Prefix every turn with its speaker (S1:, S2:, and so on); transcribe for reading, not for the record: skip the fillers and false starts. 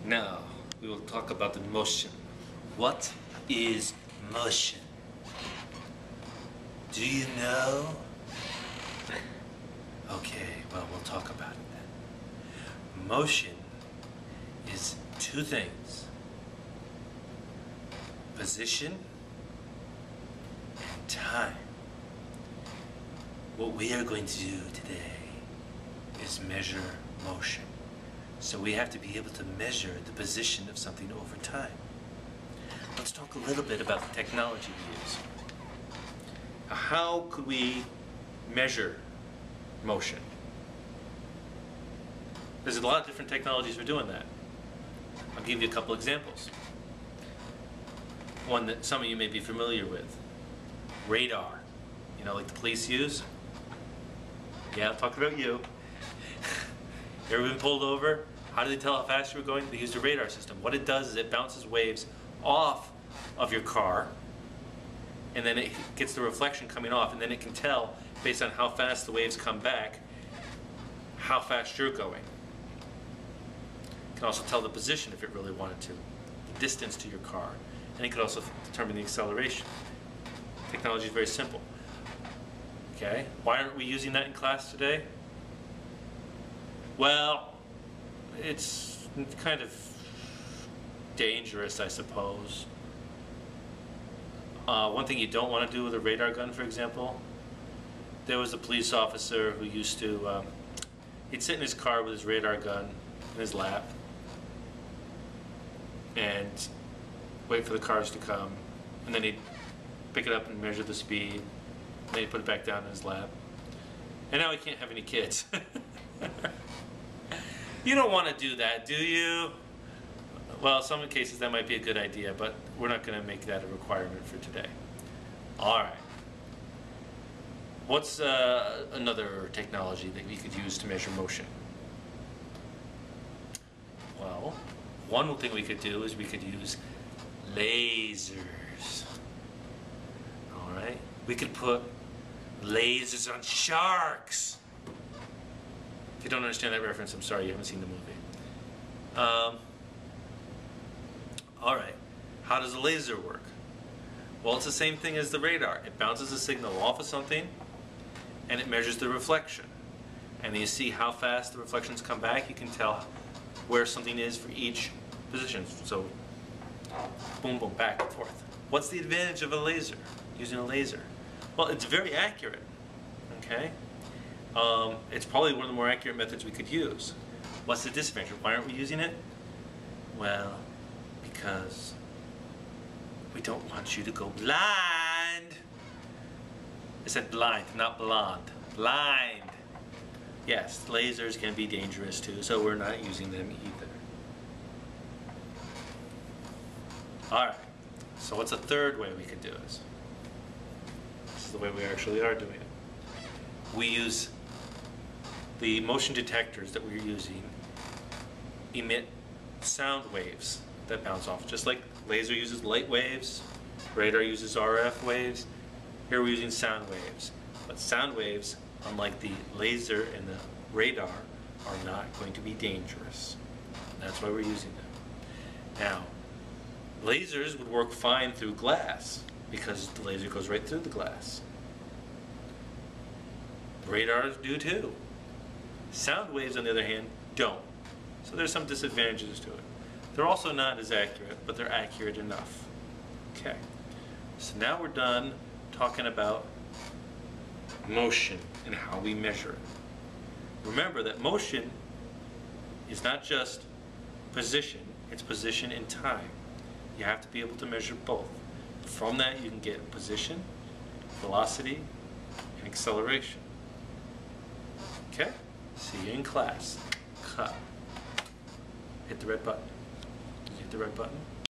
S1: Now, we will talk about the motion. What is motion? Do you know? Okay, well, we'll talk about it then. Motion is two things: position and time. What we are going to do today is measure motion. So we have to be able to measure the position of something over time. Let's talk a little bit about the technology we use. How could we measure motion? There's a lot of different technologies for doing that. I'll give you a couple examples. One that some of you may be familiar with. Radar. You know, like the police use? Yeah, I'm talking about you. You ever been pulled over? How do they tell how fast you were going? They use the radar system. What it does is it bounces waves off of your car, and then it gets the reflection coming off, and then it can tell, based on how fast the waves come back, how fast you're going. It can also tell the position if it really wanted to, the distance to your car, and it could also determine the acceleration. Technology is very simple. Okay, why aren't we using that in class today? Well, it's kind of dangerous, I suppose. One thing you don't want to do with a radar gun, for example, there was a police officer who used to, he'd sit in his car with his radar gun in his lap and wait for the cars to come, and then he'd pick it up and measure the speed, and then he'd put it back down in his lap. And now he can't have any kids. You don't want to do that, do you? Well, in some cases that might be a good idea, but we're not going to make that a requirement for today. All right. What's another technology that we could use to measure motion? Well, one thing we could do is we could use lasers. All right. We could put lasers on sharks. If you don't understand that reference, I'm sorry, you haven't seen the movie. All right, how does a laser work? Well, it's the same thing as the radar. It bounces a signal off of something, and it measures the reflection. And you see how fast the reflections come back. You can tell where something is for each position. So, boom, boom, back and forth. What's the advantage of a laser, using a laser? Well, it's very accurate, okay? It's probably one of the more accurate methods we could use. What's the disadvantage? Why aren't we using it? Well, because we don't want you to go blind. I said blind, not blonde. Blind. Yes, lasers can be dangerous too, so we're not using them either. Alright, so what's a third way we could do this? This is the way we actually are doing it. We use the motion detectors that we're using emit sound waves that bounce off. Just like laser uses light waves, radar uses RF waves, here we're using sound waves. But sound waves, unlike the laser and the radar, are not going to be dangerous. That's why we're using them. Now, lasers would work fine through glass because the laser goes right through the glass. Radars do too. Sound waves, on the other hand, don't. So there's some disadvantages to it. They're also not as accurate, but they're accurate enough. Okay, so now we're done talking about motion and how we measure it. Remember that motion is not just position, it's position and time. You have to be able to measure both. From that you can get position, velocity, and acceleration. Okay? See you in class. Cut. Hit the red button. Did you hit the red button?